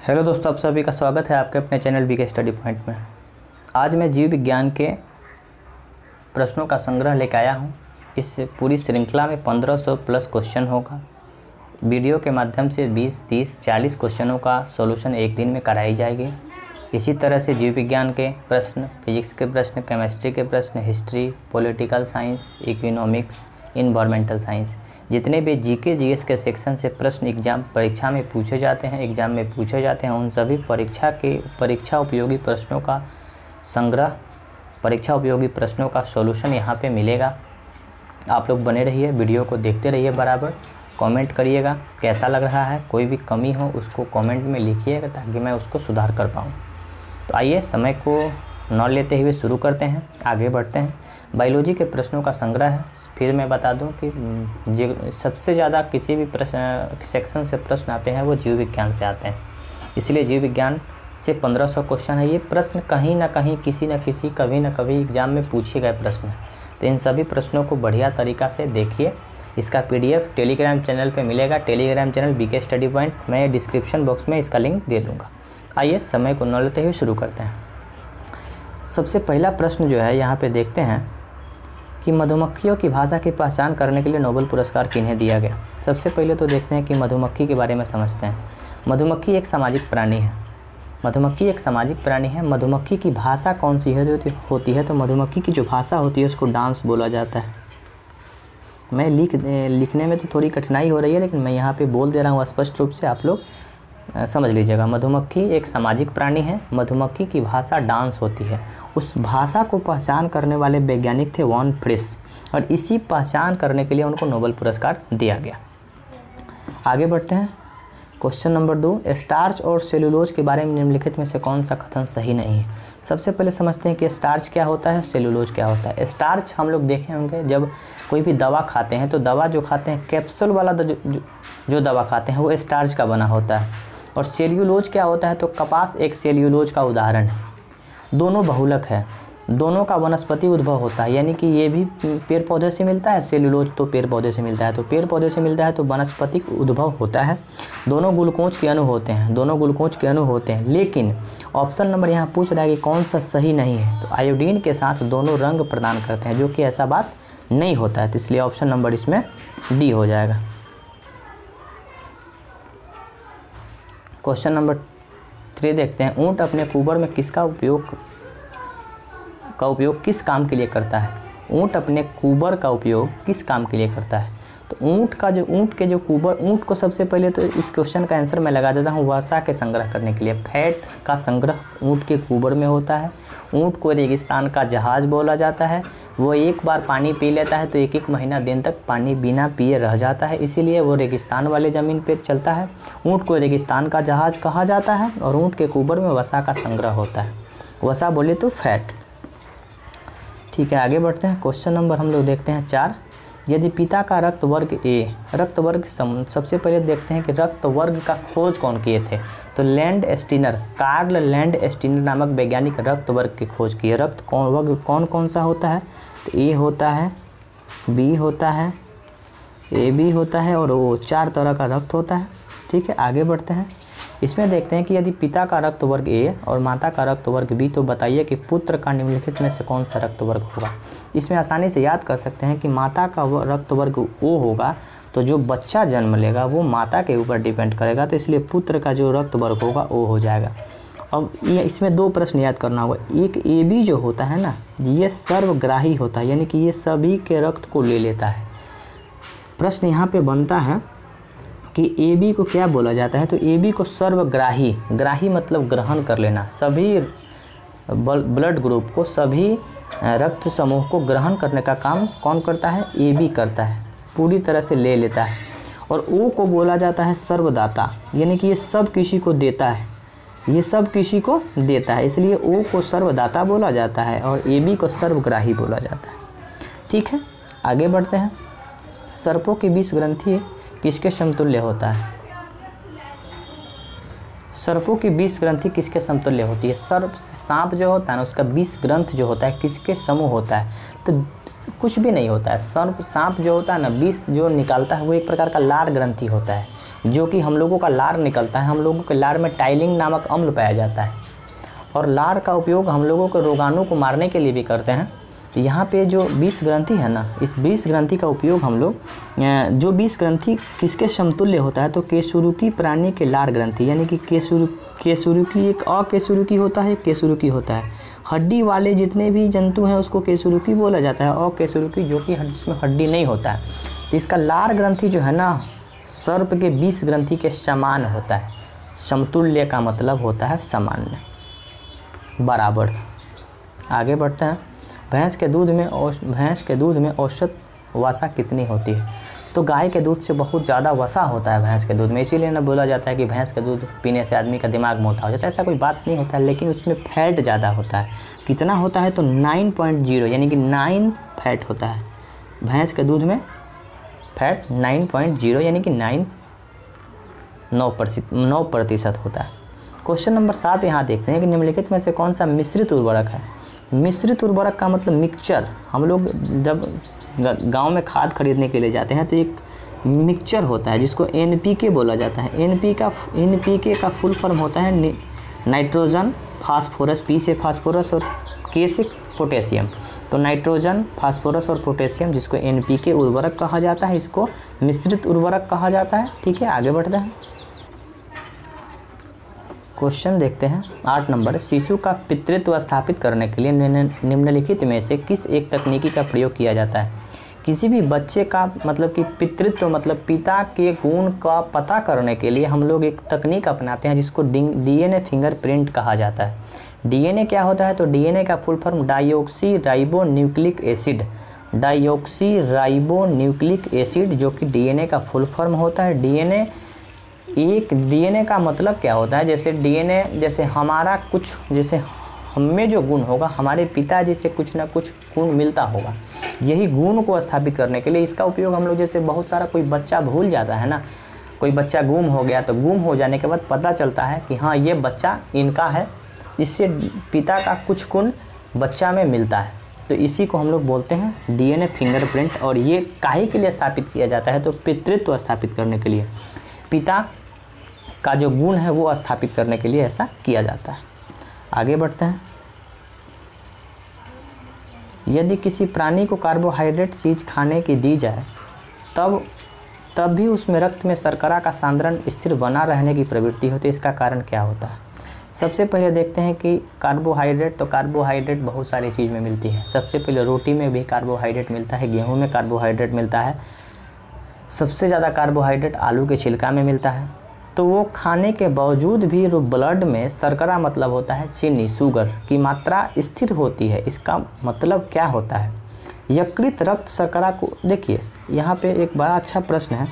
Hello दोस्तों, आप सभी का स्वागत है आपके अपने चैनल बीके स्टडी पॉइंट में। आज मैं जीव विज्ञान के प्रश्नों का संग्रह लेकर आया हूँ। इस पूरी श्रृंखला में 1500 प्लस क्वेश्चन होगा। वीडियो के माध्यम से 20, 30, 40 क्वेश्चनों का सॉल्यूशन एक दिन में कराई जाएगी। इसी तरह से जीव विज्ञान के प्रश्न, फिजिक्स के प्रश्न, केमिस्ट्री के प्रश्न, history, political science, economics, environmental science, जितने भी जीके जीएस के सेक्शन से प्रश्न परीक्षा में पूछे जाते हैं, उन सभी परीक्षा उपयोगी प्रश्नों का संग्रह, परीक्षा उपयोगी प्रश्नों का सॉल्यूशन यहाँ पे मिलेगा। आप लोग बने रहिए, वीडियो को देखते रहिए, बराबर कमेंट करिएगा कैसा लग रहा है। कोई भी कमी हो उसको कमेंट में लिखिएगा ताकि मैं उसको सुधार कर पाऊँ। तो आइए समय को न लेते हुए शुरू करते हैं, आगे बढ़ते हैं। बायोलॉजी के प्रश्नों का संग्रह है। फिर मैं बता दूं कि सबसे ज़्यादा किसी भी सेक्शन से प्रश्न आते हैं वो जीव विज्ञान से आते हैं, इसलिए जीव विज्ञान से 1500 क्वेश्चन है। ये प्रश्न कहीं ना कहीं किसी न किसी कभी ना कभी एग्जाम में पूछे गए प्रश्न हैं। तो इन सभी प्रश्नों को बढ़िया तरीक़ा से देखिए। इसका PDF टेलीग्राम चैनल पे मिलेगा। Telegram channel BK study point, मैं डिस्क्रिप्शन बॉक्स में इसका लिंक दे दूँगा। आइए समय को न लेते हुए शुरू करते हैं। सबसे पहला प्रश्न जो है यहाँ पे देखते हैं कि मधुमक्खियों की भाषा की पहचान करने के लिए नोबेल पुरस्कार किन्हें दिया गया। सबसे पहले तो देखते हैं कि मधुमक्खी के बारे में समझते हैं। मधुमक्खी एक सामाजिक प्राणी है। मधुमक्खी की भाषा कौन सी होती है? तो मधुमक्खी की जो भाषा होती है उसको डांस बोला जाता है। मैं लिखने में तो थोड़ी कठिनाई हो रही है, लेकिन मैं यहाँ पे बोल दे रहा हूँ स्पष्ट रूप से, आप लोग समझ लीजिएगा। मधुमक्खी एक सामाजिक प्राणी है। मधुमक्खी की भाषा डांस होती है। उस भाषा को पहचान करने वाले वैज्ञानिक थे वॉन फ्रिश, और इसी पहचान करने के लिए उनको नोबेल पुरस्कार दिया गया। आगे बढ़ते हैं। क्वेश्चन नंबर 2, स्टार्च और सेलुलोज के बारे में निम्नलिखित में से कौन सा कथन सही नहीं है? सबसे पहले समझते हैं कि स्टार्च क्या होता है, सेलुलोज क्या होता है। स्टार्च हम लोग देखे होंगे, जब कोई भी दवा खाते हैं तो दवा जो खाते हैं, कैप्सूल वाला जो दवा खाते हैं वो स्टार्च का बना होता है। और सेल्यूलोज क्या होता है? तो कपास एक सेल्यूलोज का उदाहरण है। दोनों बहुलक है, दोनों का वनस्पति उद्भव होता है, यानी कि ये भी पेड़ पौधे से मिलता है, सेल्यूलोज तो पेड़ पौधे से मिलता है, तो पेड़ पौधे से मिलता है तो वनस्पतिक उद्भव होता है। दोनों ग्लूकोज के अणु होते हैं, लेकिन ऑप्शन नंबर यहाँ पूछ रहा है कि कौन सा सही नहीं है। तो आयोडीन के साथ दोनों रंग प्रदान करते हैं, जो कि ऐसा बात नहीं होता है। तो इसलिए ऑप्शन नंबर इसमें डी हो जाएगा। क्वेश्चन नंबर 3 देखते हैं। ऊँट अपने कुबर में किसका उपयोग किस काम के लिए करता है? ऊँट अपने कुबर का उपयोग किस काम के लिए करता है? तो ऊँट के कुबर, ऊँट को सबसे पहले तो इस क्वेश्चन का आंसर मैं लगा देता हूँ वसा के संग्रह करने के लिए। फैट का संग्रह ऊँट के कुबर में होता है। ऊँट को रेगिस्तान का जहाज़ बोला जाता है। वो एक बार पानी पी लेता है तो एक महीना दिन तक पानी बिना पिए रह जाता है, इसीलिए वो रेगिस्तान वाले ज़मीन पे चलता है। ऊँट को रेगिस्तान का जहाज़ कहा जाता है। और ऊँट के कुबर में वसा का संग्रह होता है। वसा बोले तो फैट। ठीक है, आगे बढ़ते हैं। क्वेश्चन नंबर हम लोग देखते हैं 4। यदि पिता का रक्त वर्ग ए, सबसे पहले देखते हैं कि रक्त वर्ग का खोज कौन किए थे? तो कार्ल लैंड एस्टीनर नामक वैज्ञानिक रक्त वर्ग की खोज किए। रक्त वर्ग कौन सा होता है? तो ए होता है, बी होता है, AB होता है और O, 4 तरह का रक्त होता है। ठीक है, आगे बढ़ते हैं। इसमें देखते हैं कि यदि पिता का रक्त वर्ग A और माता का रक्त वर्ग B, तो बताइए कि पुत्र का निम्नलिखित में से कौन सा रक्त वर्ग होगा? इसमें आसानी से याद कर सकते हैं कि माता का रक्त वर्ग O होगा, तो जो बच्चा जन्म लेगा वो माता के ऊपर डिपेंड करेगा, तो इसलिए पुत्र का जो रक्त वर्ग होगा O हो जाएगा। अब इसमें 2 प्रश्न याद करना होगा। एक AB जो होता है ना, ये सर्वग्राही होता है, यानी कि ये सभी के रक्त को ले लेता है। प्रश्न यहाँ पे बनता है कि AB को क्या बोला जाता है? तो AB को सर्वग्राही, ग्राही मतलब ग्रहण कर लेना, सभी ब्लड ग्रुप को, सभी रक्त समूह को ग्रहण करने का काम कौन करता है? AB करता है, पूरी तरह से ले लेता है। और O को बोला जाता है सर्वदाता, यानी कि ये सब किसी को देता है, इसलिए O को सर्वदाता बोला जाता है और AB को सर्वग्राही बोला जाता है। ठीक है, आगे बढ़ते हैं। सर्पों की 20 ग्रंथि किसके समतुल्य होता है? सर्पों की 20 ग्रंथि किसके समतुल्य होती है? सांप जो होता है ना, उसका 20 ग्रंथ जो होता है किसके समूह होता है? तो कुछ भी नहीं होता है। सांप जो होता है ना, 20 जो निकालता है वो एक प्रकार का लार ग्रंथि होता है। जो कि हम लोगों का लार निकलता है, हम लोगों के लार में टाइलिन नामक अम्ल पाया जाता है और लार का उपयोग हम लोगों के रोगाणु को मारने के लिए भी करते हैं। तो यहाँ पे जो 20 ग्रंथि है ना, इस 20 ग्रंथि का उपयोग हम लोग, जो 20 ग्रंथि किसके समतुल्य होता है, तो केसुरुकी प्राणी के लार ग्रंथि, यानी कि केसुरुकी एक अकेसुरुकी होता है, केसुरुकी होता है। हड्डी वाले जितने भी जंतु हैं उसको केसुरुकी बोला जाता है, अकेसुरुकी जो कि जिसमें हड्डी नहीं होता है। तो इसका लार ग्रंथि जो है ना, सर्प के 20 ग्रंथि के समान होता है। समतुल्य का मतलब होता है सामान्य, बराबर। आगे बढ़ते हैं। भैंस के दूध में औसत वसा कितनी होती है? तो गाय के दूध से बहुत ज़्यादा वसा होता है भैंस के दूध में, इसीलिए ना बोला जाता है कि भैंस का दूध पीने से आदमी का दिमाग मोटा हो जाता है। ऐसा कोई बात नहीं होता है, लेकिन उसमें फैट ज़्यादा होता है। कितना होता है? तो 9.0 यानी कि 9 फैट होता है भैंस के दूध में। फैट 9.0 यानी कि 9% होता है। क्वेश्चन नंबर 7 यहाँ देखते हैं कि निम्नलिखित में से कौन सा मिश्रित उर्वरक है? मिश्रित उर्वरक का मतलब मिक्सचर। हम लोग जब गांव में खाद खरीदने के लिए जाते हैं तो एक मिक्सचर होता है जिसको NPK बोला जाता है। NPK का फुल फॉर्म होता है नाइट्रोजन, फास्फोरस, P से फास्फोरस और K से पोटेशियम। तो नाइट्रोजन, फास्फोरस और पोटेशियम जिसको NPK उर्वरक कहा जाता है, इसको मिश्रित उर्वरक कहा जाता है। ठीक है, आगे बढ़ते हैं। क्वेश्चन देखते हैं 8 नंबर। शिशु का पितृत्व स्थापित करने के लिए निम्नलिखित में से किस एक तकनीकी का प्रयोग किया जाता है? किसी भी बच्चे का मतलब कि पितृत्व मतलब पिता के गुण का पता करने के लिए हम लोग एक तकनीक अपनाते हैं जिसको DNA फिंगरप्रिंट कहा जाता है। DNA क्या होता है? तो DNA का full form dioxy ribo nucleic acid, dioxy ribo nucleic acid जो कि DNA का फुल फॉर्म होता है। DNA का मतलब क्या होता है? जैसे DNA, जैसे हमारा कुछ, जैसे हमें जो गुण होगा हमारे पिताजी से कुछ ना कुछ गुण मिलता होगा, यही गुण को स्थापित करने के लिए इसका उपयोग हम लोग, जैसे बहुत सारा कोई बच्चा भूल जाता है ना, कोई बच्चा गुम हो गया तो गुम हो जाने के बाद पता चलता है कि हाँ ये बच्चा इनका है, इससे पिता का कुछ गुण बच्चा में मिलता है। तो इसी को हम लोग बोलते हैं DNA फिंगरप्रिंट। और ये काहे के लिए स्थापित किया जाता है? तो पितृत्व स्थापित करने के लिए, पिता का जो गुण है वो स्थापित करने के लिए ऐसा किया जाता है। आगे बढ़ते हैं। यदि किसी प्राणी को कार्बोहाइड्रेट चीज़ खाने की दी जाए तब भी उसमें रक्त में शर्करा का सांद्रण स्थिर बना रहने की प्रवृत्ति होती है, इसका कारण क्या होता है? सबसे पहले देखते हैं कि कार्बोहाइड्रेट बहुत सारी चीज़ में मिलती है। सबसे पहले रोटी में भी कार्बोहाइड्रेट मिलता है, गेहूं में कार्बोहाइड्रेट मिलता है, सबसे ज़्यादा कार्बोहाइड्रेट आलू के छिलका में मिलता है। तो वो खाने के बावजूद भी जो ब्लड में शर्करा मतलब होता है चीनी, शुगर की मात्रा स्थिर होती है। इसका मतलब क्या होता है? यकृत रक्त शर्करा को, देखिए यहाँ पे एक बड़ा अच्छा प्रश्न है